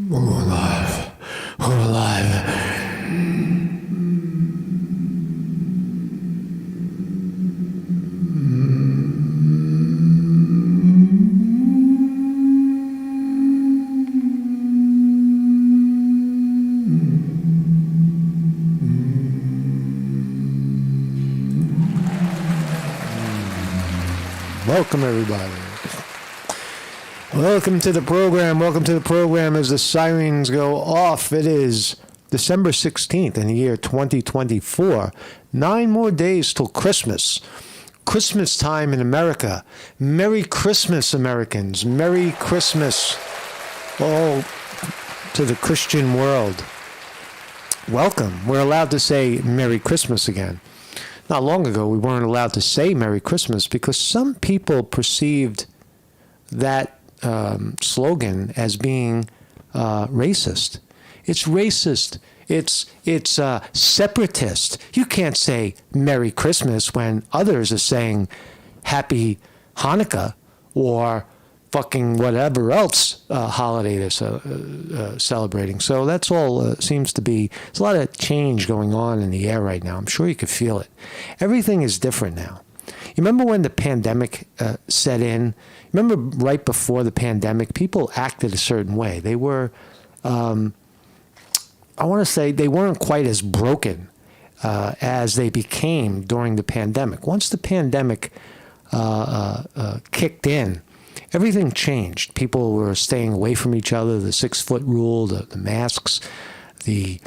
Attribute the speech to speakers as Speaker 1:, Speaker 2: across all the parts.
Speaker 1: We're alive. We're alive. Welcome, everybody. Welcome to the program. Welcome to the program as the sirens go off. It is December 16th in the year 2024. 9 more days till Christmas. Christmas time in America. Merry Christmas, Americans. Merry Christmas all to the Christian world. Welcome. We're allowed to say Merry Christmas again. Not long ago, we weren't allowed to say Merry Christmas because some people perceived that slogan as being racist. It's racist. It's separatist. You can't say Merry Christmas when others are saying Happy Hanukkah or fucking whatever else holiday they're celebrating. So that's all seems to be, there's a lot of change going on in the air right now. I'm sure you could feel it. Everything is different now. You remember when the pandemic set in? Remember right before the pandemic, people acted a certain way. They were, I want to say, they weren't quite as broken as they became during the pandemic. Once the pandemic kicked in, everything changed. People were staying away from each other. The 6-foot rule, the masks, the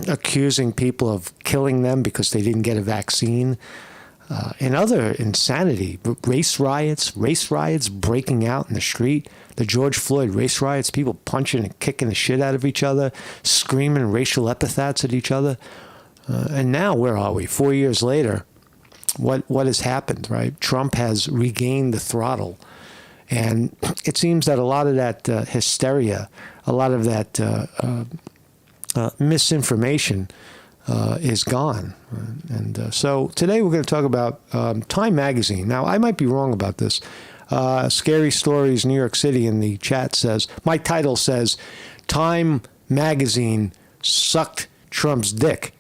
Speaker 1: accusing people of killing them because they didn't get a vaccine, and other insanity. Race riots breaking out in the street. The George Floyd race riots, people punching and kicking the shit out of each other, screaming racial epithets at each other. And now, where are we? 4 years later. What has happened, right? Trump has regained the throttle. And it seems that a lot of that hysteria, a lot of that misinformation is gone. And so today we're going to talk about Time Magazine. Now, I might be wrong about this. Scary Stories, New York City in the chat says, my title says, Time Magazine sucked Trump's dick.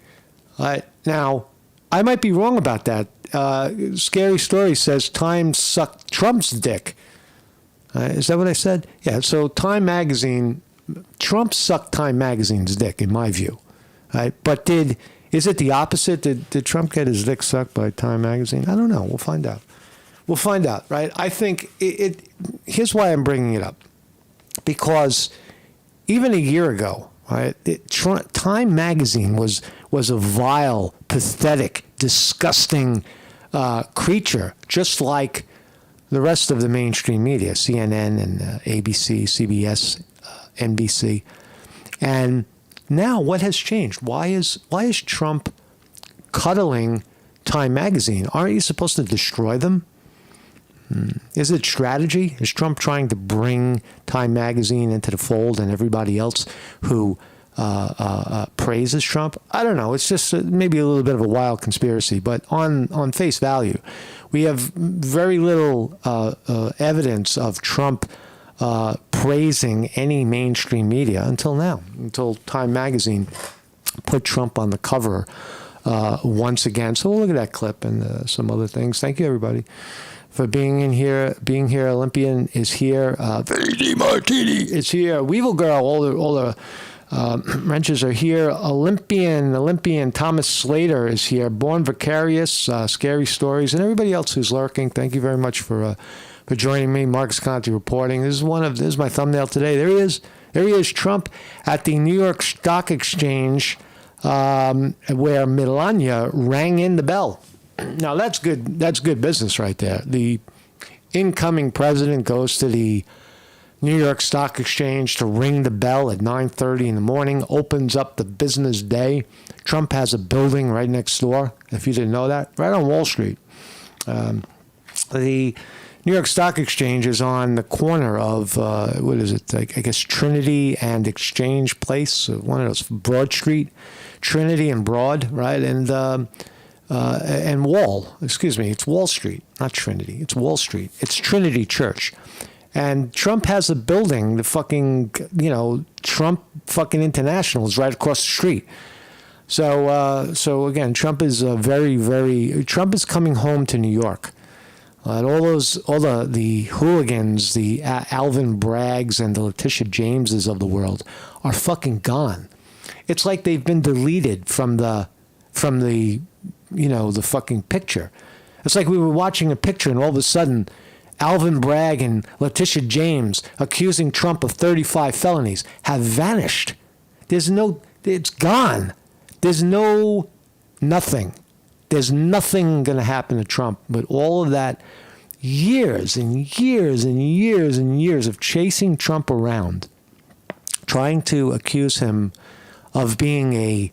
Speaker 1: Now, I might be wrong about that. Scary Story says Time sucked Trump's dick. Is that what I said? Yeah, so Time Magazine, Trump sucked Time Magazine's dick, in my view. Right? But is it the opposite? Did Trump get his dick sucked by Time Magazine? I don't know. We'll find out. We'll find out, right? I think here's why I'm bringing it up. Because even a year ago, right, Time Magazine was a vile, pathetic, disgusting creature, just like the rest of the mainstream media, CNN and ABC, CBS, NBC. And now what has changed? Why is Trump cuddling Time Magazine? Aren't you supposed to destroy them? Is it strategy? Is Trump trying to bring Time Magazine into the fold and everybody else who praises Trump? I don't know. It's just maybe a little bit of a wild conspiracy. But on face value, we have very little evidence of Trump praising any mainstream media until now, until Time Magazine put Trump on the cover once again. So we'll look at that clip and some other things. Thank you, everybody, for being here. Olympian is here. VD Martini is here. Weevil Girl, all the wrenches are here. Olympian Thomas Slater is here. Born Vicarious, Scary Stories, and everybody else who's lurking. Thank you very much for joining me. Marcus Conte reporting. This is my thumbnail today. There he is. There he is, Trump at the New York Stock Exchange, where Melania rang in the bell. Now that's good. That's good business right there. The incoming president goes to the New York Stock Exchange to ring the bell at 9:30 in the morning, opens up the business day. Trump has a building right next door, if you didn't know that, right on Wall Street. The New York Stock Exchange is on the corner of, what is it, I guess Trinity and Exchange Place, one of those, Broad Street, Trinity and Broad, right? And Wall, excuse me, it's Wall Street, not Trinity, it's Wall Street. It's Trinity Church. And Trump has a building, the fucking, Trump fucking International is right across the street. So again, Trump is Trump is coming home to New York. And all the hooligans, the Alvin Braggs and the Letitia Jameses of the world are fucking gone. It's like they've been deleted from the the fucking picture. It's like we were watching a picture and all of a sudden Alvin Bragg and Letitia James accusing Trump of 35 felonies have vanished. It's gone. There's nothing. There's nothing going to happen to Trump. But all of that years and years and years and years of chasing Trump around, trying to accuse him of being a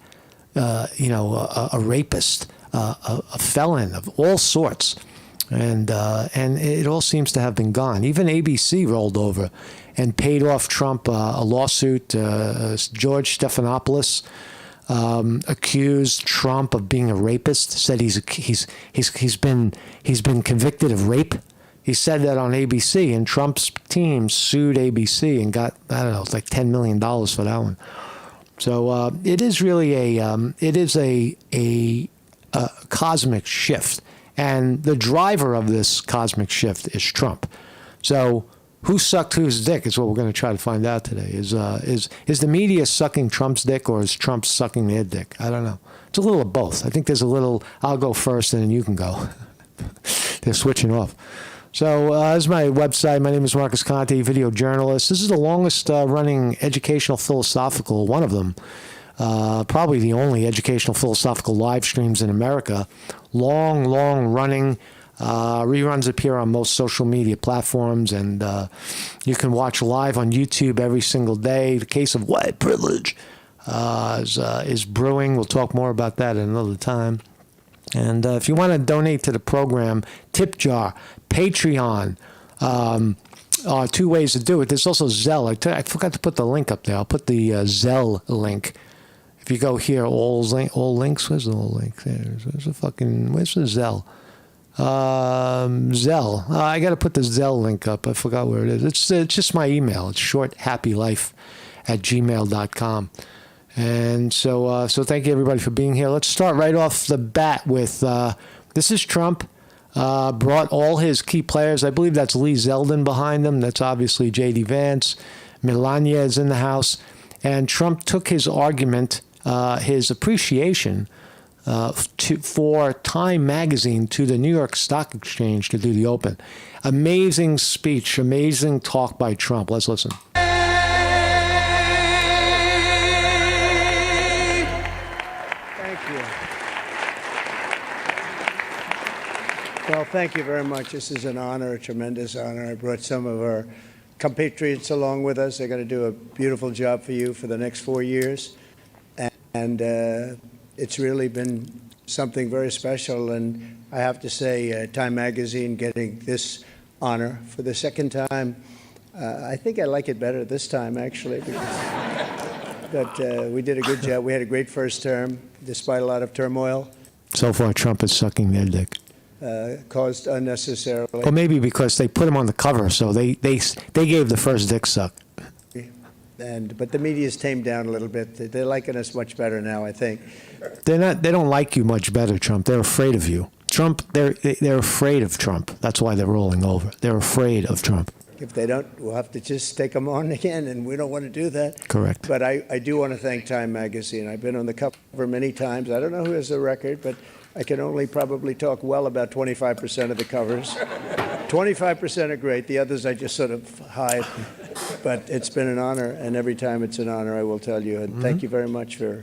Speaker 1: rapist, a felon of all sorts. And it all seems to have been gone. Even ABC rolled over and paid off Trump a lawsuit. George Stephanopoulos accused Trump of being a rapist. Said he's been convicted of rape. He said that on ABC, and Trump's team sued ABC and got, I don't know, it's like $10 million for that one. So it is really a cosmic shift. And the driver of this cosmic shift is Trump. So who sucked whose dick is what we're going to try to find out today. Is the media sucking Trump's dick, or is Trump sucking their dick? I don't know. It's a little of both. I think there's a little, I'll go first and then you can go. They're switching off. So this is my website. My name is Marcus Conte, video journalist. This is the longest running educational philosophical, one of them. Probably the only educational philosophical live streams in America. Long running. Reruns appear on most social media platforms, and you can watch live on YouTube every single day. The case of white privilege is brewing. We'll talk more about that at another time. And if you want to donate to the program, tip jar, Patreon, are two ways to do it. There's also Zelle. I forgot to put the link up there. I'll put the Zelle link. If you go here, all links. Where's the link? Where's the Zelle? Zelle. I got to put the Zelle link up. I forgot where it is. It's just my email. It's shorthappylife@gmail.com. And so thank you everybody for being here. Let's start right off the bat with this is Trump. Brought all his key players. I believe that's Lee Zeldin behind them. That's obviously J.D. Vance. Melania is in the house. And Trump took his argument, his appreciation for Time Magazine to the New York Stock Exchange to do the open. Amazing speech, amazing talk by Trump. Let's listen.
Speaker 2: Well, thank you very much. This is an honor, a tremendous honor. I brought some of our compatriots along with us. They're going to do a beautiful job for you for the next 4 years. And it's really been something very special. And I have to say, Time Magazine getting this honor for the second time, I think I like it better this time, actually. But we did a good job. We had a great first term, despite a lot of turmoil.
Speaker 1: So far, Trump is sucking their dick.
Speaker 2: Caused unnecessarily.
Speaker 1: Or maybe because they put him on the cover, so they gave the first dick suck.
Speaker 2: But the media's tamed down a little bit. They're liking us much better now, I think.
Speaker 1: They don't like you much better, Trump. They're afraid of you. Trump, they're afraid of Trump. That's why they're rolling over. They're afraid of Trump.
Speaker 2: If they don't, we'll have to just take them on again, and we don't want to do that.
Speaker 1: Correct.
Speaker 2: But I do want to thank Time Magazine. I've been on the cover many times. I don't know who has the record, but I can only probably talk well about 25% of the covers. 25% are great. The others I just sort of hide. But it's been an honor, and every time it's an honor, I will tell you. And thank you very much for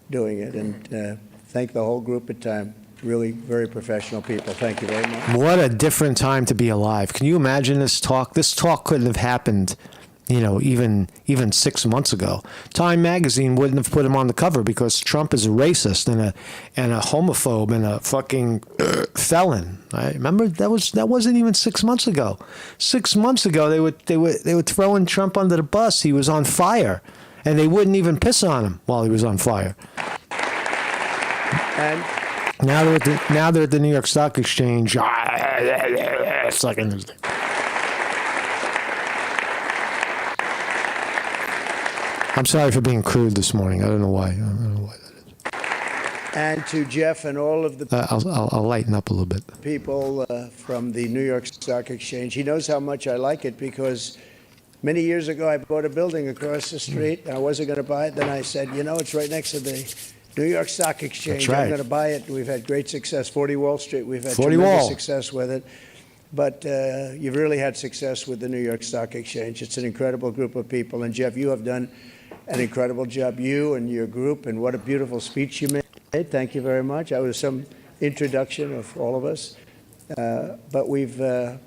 Speaker 2: doing it. And thank the whole group at Time. Really very professional people. Thank you very much.
Speaker 1: What a different time to be alive. Can you imagine this talk? This talk couldn't have happened, even 6 months ago. Time Magazine wouldn't have put him on the cover because Trump is a racist and a homophobe and a fucking felon. Right? Remember that wasn't even 6 months ago. 6 months ago they were throwing Trump under the bus. He was on fire, and they wouldn't even piss on him while he was on fire.
Speaker 2: And
Speaker 1: now they're at the New York Stock Exchange. Sucking his dick. I'm sorry for being crude this morning. I don't know why. I don't know why that is.
Speaker 2: And to Jeff and all of the
Speaker 1: I'll lighten up a little bit.
Speaker 2: people from the New York Stock Exchange. He knows how much I like it because many years ago I bought a building across the street. And I wasn't going to buy it. Then I said, you know, it's right next to the New York Stock Exchange.
Speaker 1: That's right.
Speaker 2: I'm going to buy it. We've had great success. 40 Wall Street, we've had
Speaker 1: 40
Speaker 2: tremendous
Speaker 1: Wall.
Speaker 2: success with it. But you've really had success with the New York Stock Exchange. It's an incredible group of people. And Jeff, you have done an incredible job, you and your group. And what a beautiful speech you made. Thank you very much. That was some introduction of all of us. But we've gone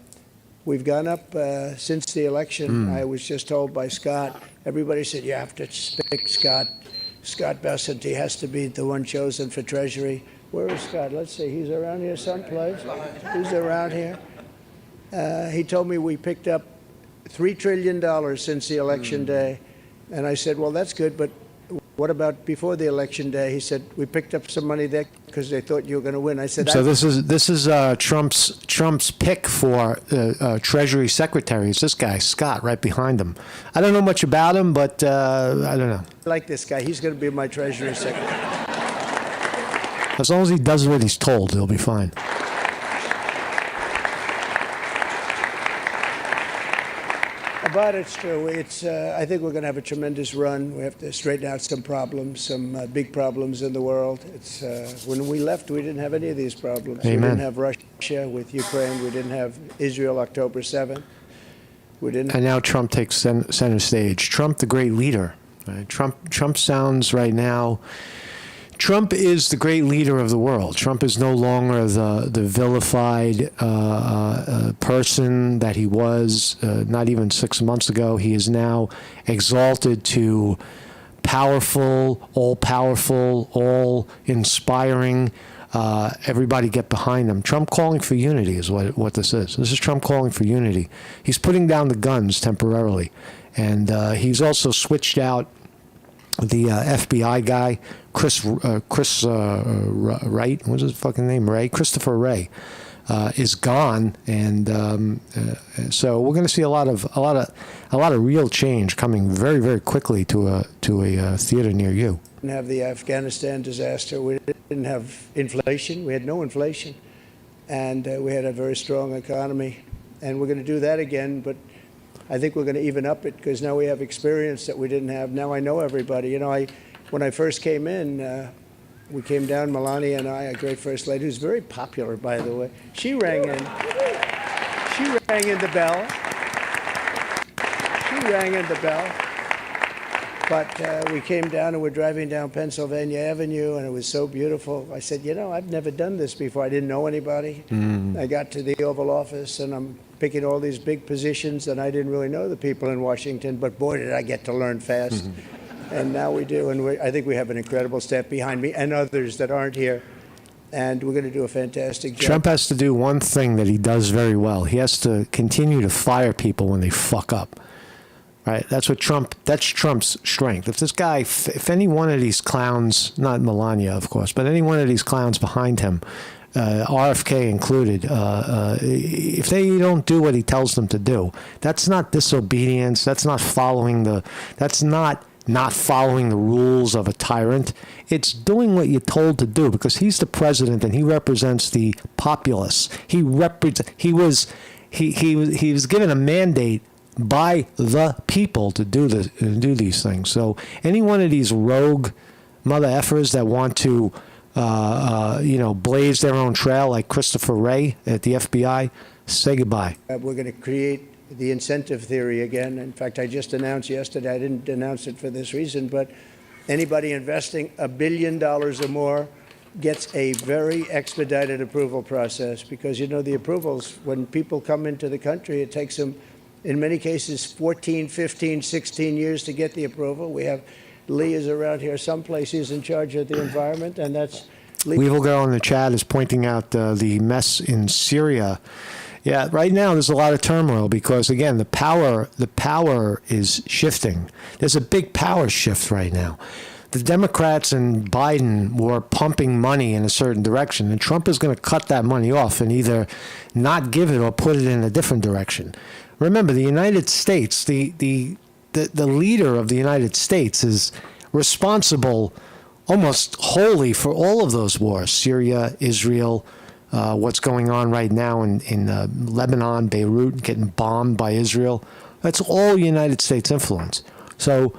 Speaker 2: up since the election. I was just told by Scott, everybody said, you have to pick Scott Bessent. He has to be the one chosen for Treasury. Where is Scott? Let's see. He's around here someplace. He's around here. He told me we picked up $3 trillion since the election day. And I said, well, that's good, but what about before the election day? He said, we picked up some money there because they thought you were going to win. I said,
Speaker 1: so this is Trump's pick for Treasury Secretary. It's this guy, Scott, right behind him. I don't know much about him, but I don't know.
Speaker 2: I like this guy. He's going to be my Treasury Secretary.
Speaker 1: As long as he does what he's told, he'll be fine.
Speaker 2: But it's true. I think we're going to have a tremendous run. We have to straighten out some problems, some big problems in the world. When we left, we didn't have any of these problems.
Speaker 1: Amen.
Speaker 2: We didn't have Russia with Ukraine. We didn't have Israel October 7th. We didn't.
Speaker 1: And now Trump takes center stage. Trump, the great leader. Right? Trump sounds right now. Trump is the great leader of the world. Trump is no longer the vilified person that he was not even 6 months ago. He is now exalted to powerful, all-inspiring. Everybody get behind him. Trump calling for unity is what this is. This is Trump calling for unity. He's putting down the guns temporarily. And he's also switched out the FBI guy, Chris Wright, what's his fucking name? Christopher Wray, is gone, and so we're going to see a lot of real change coming very, very quickly to a theater near you.
Speaker 2: We didn't have the Afghanistan disaster. We didn't have inflation. We had no inflation, and we had a very strong economy, and we're going to do that again, but I think we're going to even up it because now we have experience that we didn't have. Now I know everybody. You know, when I first came in, we came down, Melania and I, a great first lady, who's very popular, by the way. She rang in. She rang in the bell. She rang in the bell. But we came down and we're driving down Pennsylvania Avenue, and it was so beautiful. I said, you know, I've never done this before. I didn't know anybody. I got to the Oval Office, and I'm picking all these big positions, and I didn't really know the people in Washington, but boy, did I get to learn fast. And now we do, and I think we have an incredible staff behind me and others that aren't here, and we're going to do a fantastic job.
Speaker 1: Trump has to do one thing that he does very well. He has to continue to fire people when they fuck up. Right? That's Trump's strength. If this guy, if any one of these clowns, not Melania, of course, but any one of these clowns behind him, RFK included, if they don't do what he tells them to do, that's not disobedience. That's not following the rules of a tyrant. It's doing what you're told to do because he's the president and he represents the populace. He was given a mandate by the people to do these things. So any one of these rogue mother effers that want to blaze their own trail like Christopher Wray at the FBI, say goodbye.
Speaker 2: We're going to create the incentive theory again. In fact, I just announced yesterday, I didn't announce it for this reason, but anybody investing $1 billion or more gets a very expedited approval process because, you know, the approvals, when people come into the country, it takes them, in many cases, 14, 15, 16 years to get the approval. We have Lee is around here someplace. He's in charge of the environment, and that's Lee.
Speaker 1: Weevil Girl in the chat is pointing out the mess in Syria. Yeah, right now there's a lot of turmoil because, again, the power is shifting. There's a big power shift right now. The Democrats and Biden were pumping money in a certain direction, and Trump is going to cut that money off and either not give it or put it in a different direction. Remember, the United States, the the leader of the United States is responsible almost wholly for all of those wars: Syria, Israel, what's going on right now in Lebanon, Beirut, getting bombed by Israel. That's all United States influence. So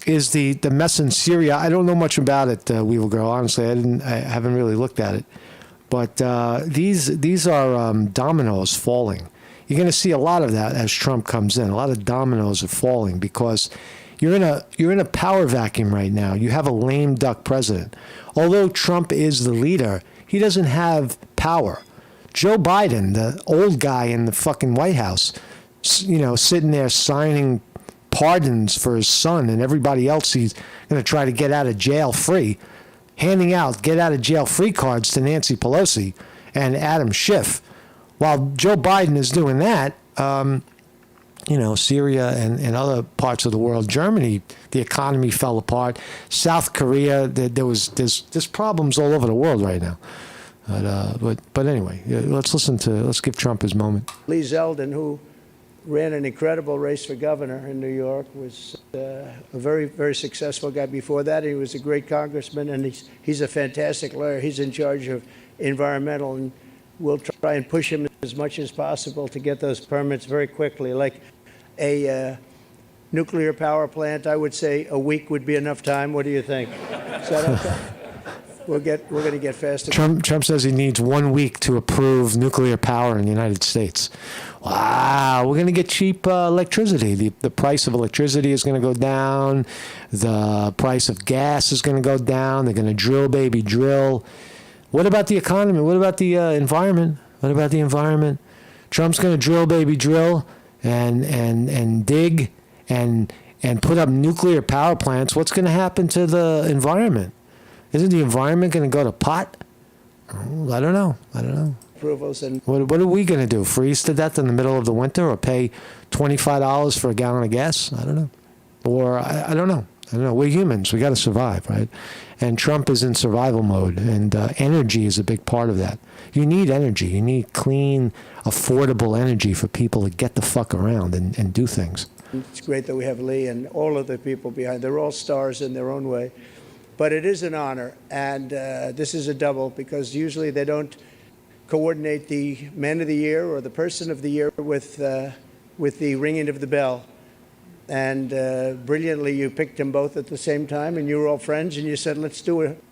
Speaker 1: is the mess in Syria? I don't know much about it, Weevil Girl. Honestly, I haven't really looked at it. But these are dominoes falling. You're going to see a lot of that as Trump comes in. A lot of dominoes are falling because you're in a power vacuum right now. You have a lame duck president. Although Trump is the leader, he doesn't have power. Joe Biden, the old guy in the fucking White House, sitting there signing pardons for his son and everybody else he's going to try to get out of jail free, handing out get out of jail free cards to Nancy Pelosi and Adam Schiff. While Joe Biden is doing that, Syria and other parts of the world, Germany, the economy fell apart. South Korea, there's problems all over the world right now. But anyway, let's give Trump his moment.
Speaker 2: Lee Zeldin, who ran an incredible race for governor in New York, was a very, very successful guy before that. He was a great congressman, and he's a fantastic lawyer. He's in charge of environmental, and we'll try and push him as much as possible to get those permits very quickly. Like a nuclear power plant, I would say a week would be enough time. What do you think? Is that okay? We're going to get faster.
Speaker 1: Trump says he needs 1 week to approve nuclear power in the United States. Wow, we're going to get cheap electricity. The price of electricity is going to go down. The price of gas is going to go down. They're going to drill, baby, drill. What about the economy? What about the environment? What about the environment? Trump's going to drill, baby, drill, and dig and put up nuclear power plants. What's going to happen to the environment? Isn't the environment going to go to pot? Oh, I don't know.
Speaker 2: Approvals and
Speaker 1: what are we going to do? Freeze to death in the middle of the winter, or pay $25 for a gallon of gas? I don't know. Or I don't know. We're humans. We got to survive, right? And Trump is in survival mode, and energy is a big part of that. You need energy. You need clean, affordable energy for people to get the fuck around and do things.
Speaker 2: it's great that we have Lee and all of the people behind. They're all stars in their own way. But it is an honor, and this is a double, because usually they don't coordinate the Man of the Year or the Person of the Year with the ringing of the bell. And brilliantly, you picked them both at the same time, and you were all friends, and you said, let's do it.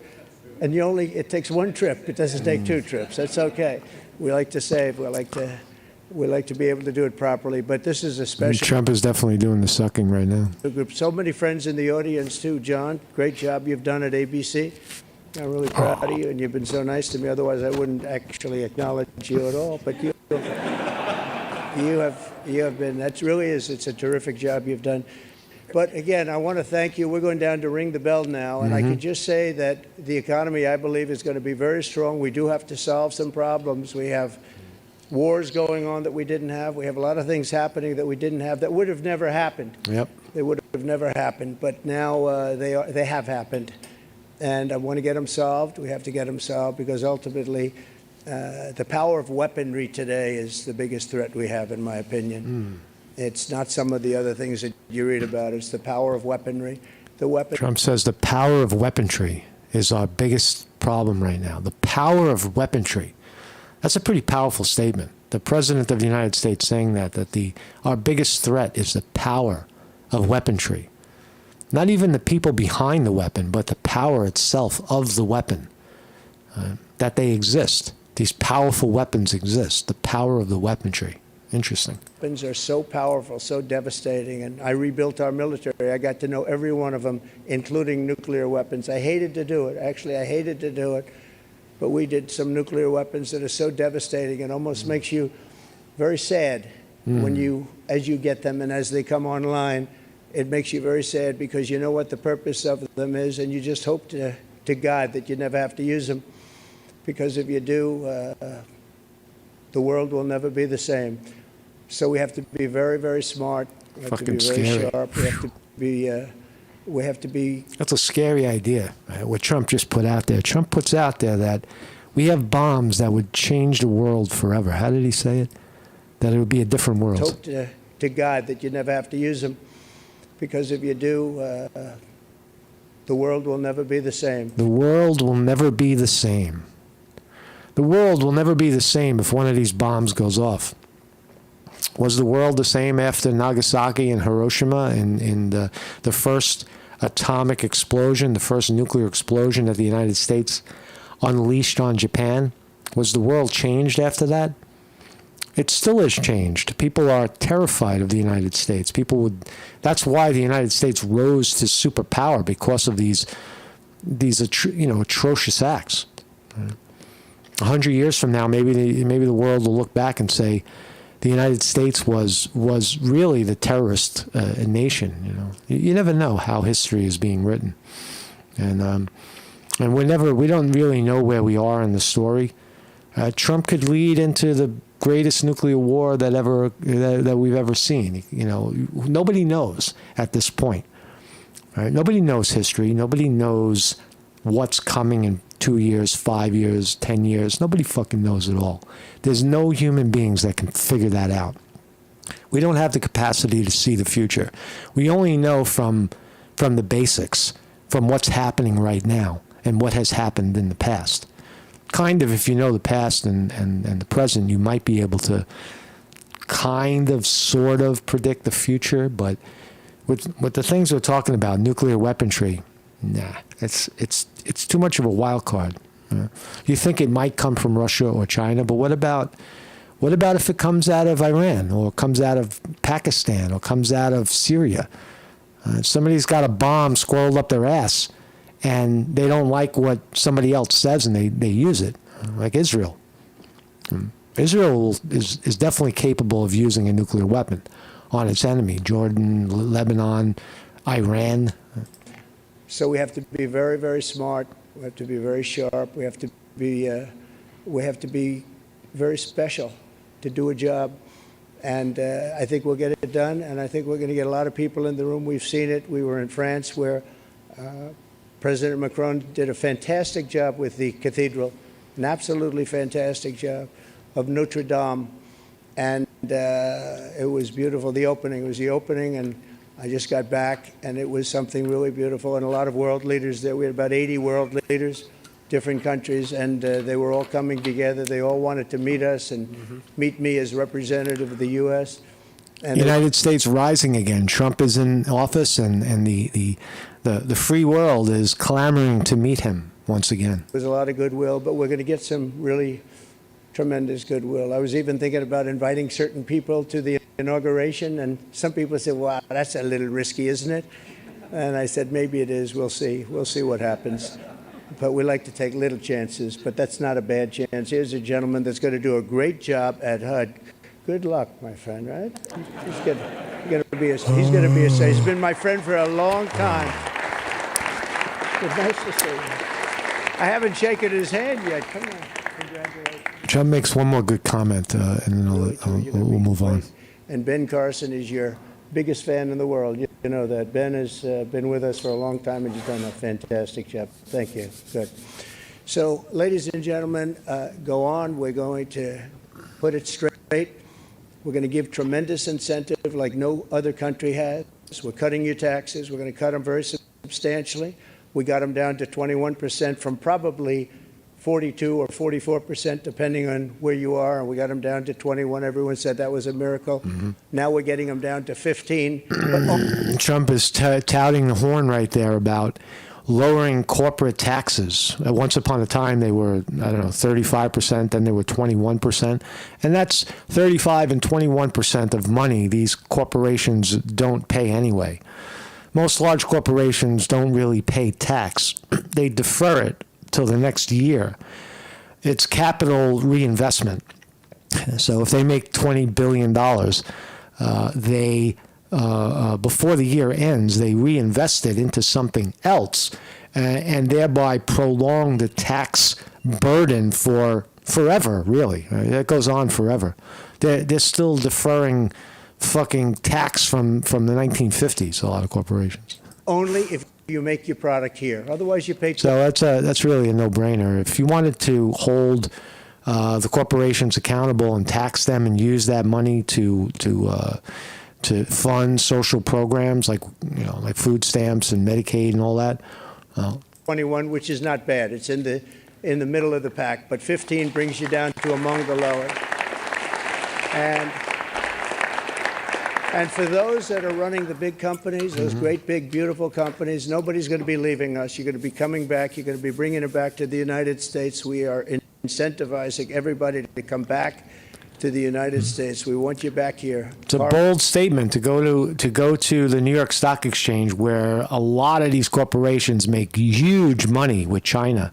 Speaker 2: And it takes one trip. It doesn't take two trips. That's okay. We like to save. We like to be able to do it properly. But this is a special.
Speaker 1: Trump is definitely doing the sucking right now.
Speaker 2: So many friends in the audience, too. John, great job you've done at ABC. I'm really proud of you, and you've been so nice to me. Otherwise, I wouldn't actually acknowledge you at all. But you have been. It's a terrific job you've done. But again, I want to thank you. We're going down to ring the bell now, and I can just say that the economy, I believe, is going to be very strong. We do have to solve some problems. We have wars going on that we didn't have. We have a lot of things happening that we didn't have that would have never happened.
Speaker 1: Yep.
Speaker 2: They would have never happened, but now they have happened. And I want to get them solved. We have to get them solved because ultimately the power of weaponry today is the biggest threat we have, in my opinion. It's not some of the other things that you read about. It's the power of weaponry. Trump
Speaker 1: says the power of weaponry is our biggest problem right now. The power of weaponry. That's a pretty powerful statement. The President of the United States saying that our biggest threat is the power of weaponry. Not even the people behind the weapon, but the power itself of the weapon. That they exist. These powerful weapons exist. The power of the weaponry. Interesting.
Speaker 2: Weapons are so powerful, so devastating, and I rebuilt our military. I got to know every one of them, including nuclear weapons. I hated to do it. Actually, I hated to do it. But we did some nuclear weapons that are so devastating and almost makes you very sad as you get them and as they come online. It makes you very sad because you know what the purpose of them is, and you just hope to God that you never have to use them. Because if you do, the world will never be the same. So we have to be very, very smart. We have to be very sharp. We have to be.
Speaker 1: That's a scary idea, right? What Trump just put out there. Trump puts out there that we have bombs that would change the world forever. How did he say it? That it would be a different world.
Speaker 2: to God that you never have to use them, because if you do, the world will never be the same.
Speaker 1: The world will never be the same. The world will never be the same if one of these bombs goes off. Was the world the same after Nagasaki and Hiroshima in the first atomic explosion, the first nuclear explosion that the United States unleashed on Japan? Was the world changed after that? It still is changed. People are terrified of the United States. That's why the United States rose to superpower, because of these atrocious acts. 100 years from now, maybe the world will look back and say the United States was really the terrorist nation. You never know how history is being written, and we don't really know where we are in the story. Trump could lead into the greatest nuclear war that we've ever seen. Nobody knows at this point. Right? Nobody knows history. Nobody knows what's coming in 2 years, 5 years, 10 years. Nobody fucking knows it all. There's no human beings that can figure that out. We don't have the capacity to see the future. We only know from the basics, from what's happening right now and what has happened in the past. Kind of, if you know the past and the present, you might be able to kind of, sort of predict the future. But with the things we're talking about, nuclear weaponry, nah, it's too much of a wild card. You think it might come from Russia or China, but what about if it comes out of Iran, or comes out of Pakistan, or comes out of Syria? Somebody's got a bomb squirreled up their ass, and they don't like what somebody else says, and they use it, like Israel. Israel is definitely capable of using a nuclear weapon on its enemy. Jordan, Lebanon, Iran.
Speaker 2: So we have to be very, very smart. We have to be very sharp. We have to be very special to do a job. And I think we'll get it done. And I think we're going to get a lot of people in the room. We've seen it. We were in France, where President Macron did a fantastic job with the cathedral, an absolutely fantastic job, of Notre Dame. And it was beautiful. It was the opening, and I just got back, and it was something really beautiful. And a lot of world leaders there. We had about 80 world leaders, different countries, and they were all coming together. They all wanted to meet us and meet me as representative of the U.S. And
Speaker 1: United States rising again. Trump is in office, and the free world is clamoring to meet him once again.
Speaker 2: There's a lot of goodwill, but we're going to get some really tremendous goodwill. I was even thinking about inviting certain people to the inauguration, and some people said, wow, that's a little risky, isn't it? And I said, maybe it is. We'll see. We'll see what happens. But we like to take little chances, but that's not a bad chance. Here's a gentleman that's going to do a great job at HUD. Good luck, my friend, right? He's going to be a he's been my friend for a long time. It's nice to see you. I haven't shaken his hand yet. Come on. Congratulations.
Speaker 1: Trump makes one more good comment, and then we'll move on.
Speaker 2: And Ben Carson is your biggest fan in the world. You know that. Ben has been with us for a long time, and you've done a fantastic job. Thank you. Good. So, ladies and gentlemen, go on. We're going to put it straight. We're going to give tremendous incentive like no other country has. We're cutting your taxes. We're going to cut them very substantially. We got them down to 21% from probably 42 or 44%, depending on where you are, and we got them down to 21. Everyone said that was a miracle. Now we're getting them down to 15.
Speaker 1: Trump is touting the horn right there about lowering corporate taxes. Once upon a time, they were, 35%, then they were 21%. And that's 35 and 21% of money these corporations don't pay anyway. Most large corporations don't really pay tax. They defer it till the next year. It's capital reinvestment. So if they make $20 billion, before the year ends, they reinvest it into something else and thereby prolong the tax burden for forever, really. That goes on forever. They're still deferring fucking tax from the 1950s, a lot of corporations.
Speaker 2: Only if you make your product here. Otherwise, you pay.
Speaker 1: So that's really a no-brainer. If you wanted to hold the corporations accountable and tax them and use that money to to fund social programs like like food stamps and Medicaid and all that.
Speaker 2: 21, which is not bad. It's in the middle of the pack, but 15 brings you down to among the lower. And for those that are running the big companies, those great, big, beautiful companies, nobody's going to be leaving us. You're going to be coming back. You're going to be bringing it back to the United States. We are incentivizing everybody to come back to the United States. We want you back here.
Speaker 1: It's a bold statement to go to the New York Stock Exchange, where a lot of these corporations make huge money with China,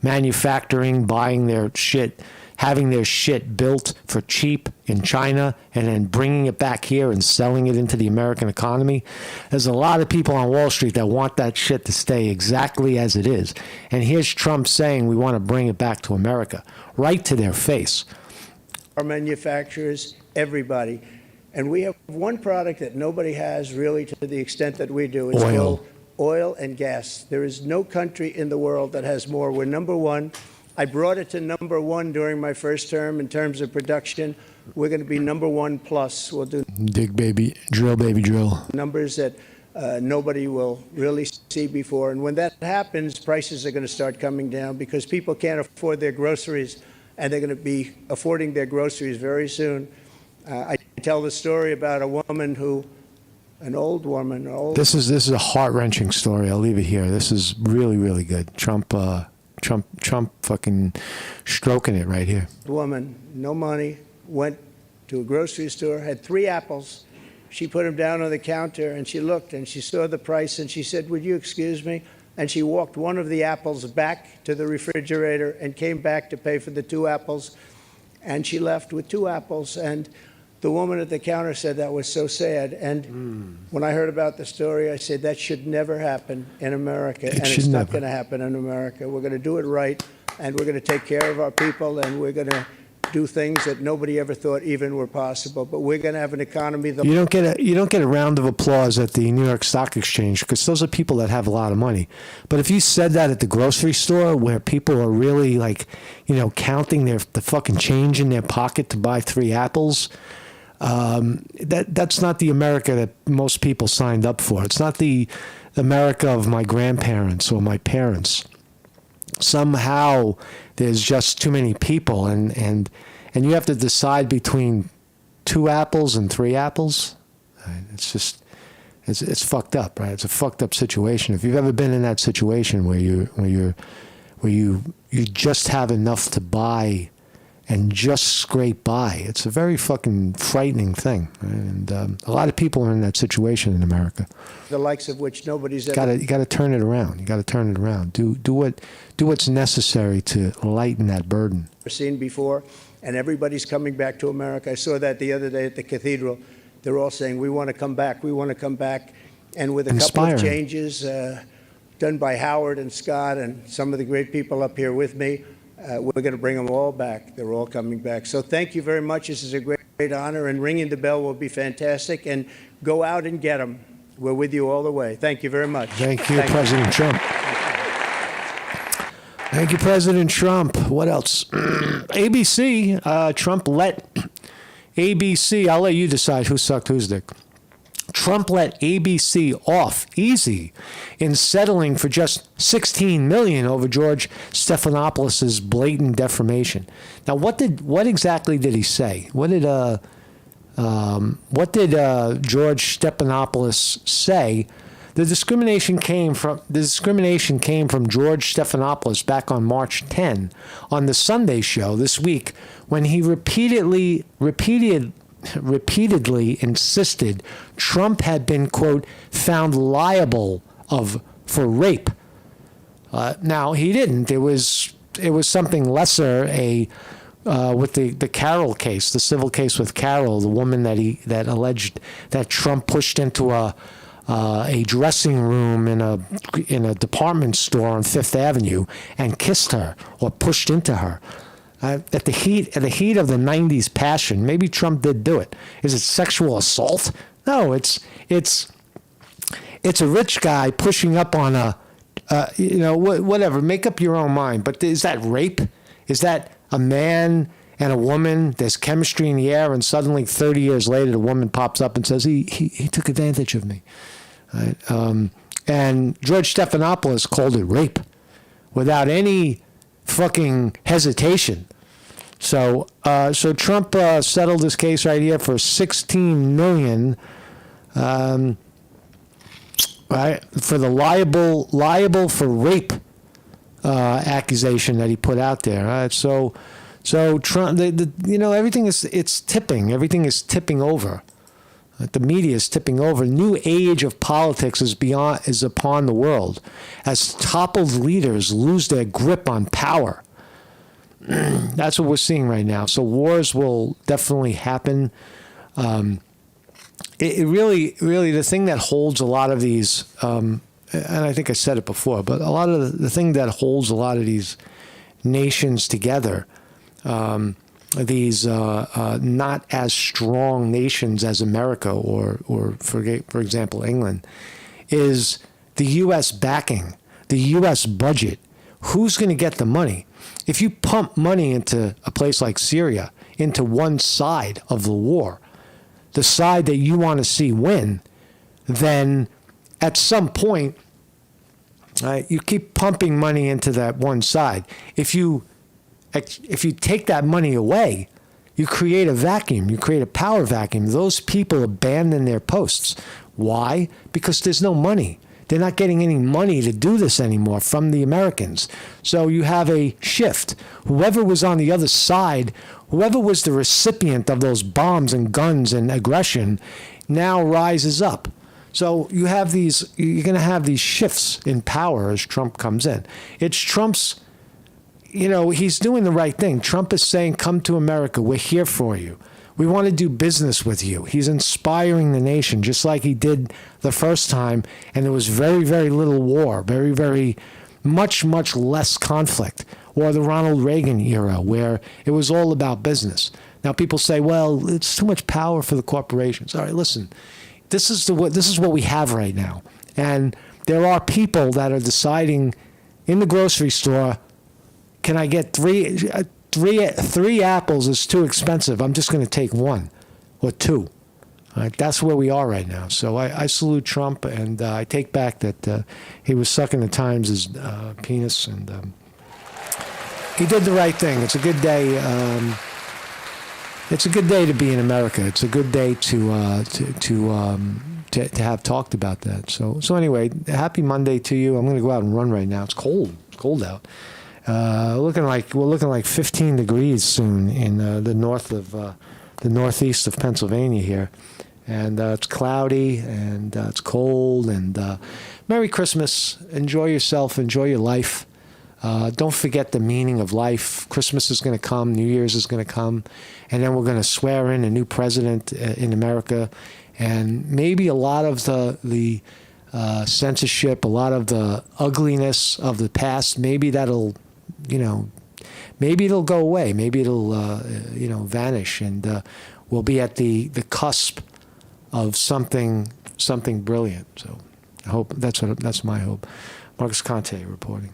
Speaker 1: manufacturing, buying their shit, having their shit built for cheap in China, and then bringing it back here and selling it into the American economy. There's a lot of people on Wall Street that want that shit to stay exactly as it is. And here's Trump saying we want to bring it back to America, right to their face.
Speaker 2: Our manufacturers, everybody. And we have one product that nobody has really to the extent that we do. It's called oil and gas. There is no country in the world that has more. We're number one. I brought it to number one during my first term in terms of production. We're going to be number one plus. We'll do
Speaker 1: dig baby drill
Speaker 2: numbers that nobody will really see before. And when that happens, prices are going to start coming down because people can't afford their groceries, and they're going to be affording their groceries very soon. I tell the story about a woman an old woman.
Speaker 1: This is a heart-wrenching story. I'll leave it here. This is really, really good. Trump fucking stroking it right here.
Speaker 2: Woman, no money, went to a grocery store, had 3 apples. She put them down on the counter, and she looked, and she saw the price, and she said, "Would you excuse me?" And she walked one of the apples back to the refrigerator and came back to pay for the 2 apples. And she left with 2 apples. And the woman at the counter said that was so sad. And when I heard about the story, I said that should never happen in America. And it's not going to happen in America. We're going to do it right, and we're going to take care of our people, and we're going to do things that nobody ever thought even were possible. But we're going to have an economy.
Speaker 1: You don't get a round of applause at the New York Stock Exchange because those are people that have a lot of money. But if you said that at the grocery store, where people are really counting the fucking change in their pocket to buy 3 apples, that's not the America that most people signed up for. It's not the America of my grandparents or my parents. Somehow there's just too many people, and you have to decide between 2 apples and 3 apples. It's just it's fucked up, right? It's a fucked up situation. If you've ever been in that situation where you just have enough to buy and just scrape by, it's a very fucking frightening thing, right? And a lot of people are in that situation in America.
Speaker 2: The likes of which nobody's ever.
Speaker 1: You got to turn it around. You got to turn it around. Do what's necessary to lighten that burden.
Speaker 2: Seen before, and everybody's coming back to America. I saw that the other day at the cathedral. They're all saying, "We want to come back. We want to come back." And with a couple of changes done by Howard and Scott and some of the great people up here with me, we're going to bring them all back. They're all coming back. So thank you very much. This is a great honor, and ringing the bell will be fantastic. And go out and get them. We're with you all the way. Thank you very much.
Speaker 1: Thank you, President Trump. Thank you, President Trump. What else? ABC, Trump let ABC, I'll let you decide who sucked whose dick. Trump let ABC off easy in settling for just $16 million over George Stephanopoulos' blatant defamation. Now, what exactly did he say? What did George Stephanopoulos say? The discrimination came from George Stephanopoulos back on March 10 on the Sunday Show this week, when he repeatedly insisted Trump had been, quote, found liable for rape. Now, he didn't. It was something lesser, with the Carroll case, the civil case with Carroll, the woman that alleged that Trump pushed into a dressing room in a department store on Fifth Avenue and kissed her or pushed into her. At the heat of the 90s passion, maybe Trump did do it. Is it sexual assault? No, it's a rich guy pushing up on whatever. Make up your own mind. But is that rape? Is that a man and a woman, there's chemistry in the air, and suddenly 30 years later, the woman pops up and says, he took advantage of me. Right? And George Stephanopoulos called it rape without any fucking hesitation. So Trump settled this case right here for $16 million, right, for the liable for rape accusation that he put out there. Right? So Trump, everything is tipping. Everything is tipping over. The media is tipping over. New age of politics is upon the world as toppled leaders lose their grip on power. That's what we're seeing right now. So wars will definitely happen. It really, the thing that holds a lot of these, and I think I said it before, but a lot of the thing that holds a lot of these nations together, these not as strong nations as America or for example, England, is the U.S. backing, the U.S. budget. Who's going to get the money? If you pump money into a place like Syria, into one side of the war, the side that you want to see win, then at some point, you keep pumping money into that one side. If you take that money away, you create a vacuum. You create a power vacuum. Those people abandon their posts. Why? Because there's no money. They're not getting any money to do this anymore from the Americans. So you have a shift. Whoever was on the other side, whoever was the recipient of those bombs and guns and aggression, now rises up. So you're going to have these shifts in power as Trump comes in. It's Trump's, he's doing the right thing. Trump is saying, come to America. We're here for you. We want to do business with you. He's inspiring the nation, just like he did the first time. And there was very, very little war, very, very much, much less conflict. Or the Ronald Reagan era, where it was all about business. Now people say, well, it's too much power for the corporations. All right, listen, this is what we have right now. And there are people that are deciding in the grocery store, can I get three apples is too expensive. I'm just going to take one or two. All right, that's where we are right now. So I salute Trump, and I take back that he was sucking at times his penis, and he did the right thing. It's a good day. It's a good day to be in America. It's a good day to have talked about that. So anyway, happy Monday to you. I'm going to go out and run right now. It's cold. It's cold out. We're looking like 15 degrees soon in the northeast of Pennsylvania here, and it's cloudy and it's cold. And Merry Christmas! Enjoy yourself. Enjoy your life. Don't forget the meaning of life. Christmas is going to come. New Year's is going to come, and then we're going to swear in a new president in America, and maybe a lot of the censorship, a lot of the ugliness of the past, maybe that'll. Maybe it'll go away. Maybe it'll, vanish, and we'll be at the cusp of something brilliant. So I hope that's my hope. Marcus Conte reporting.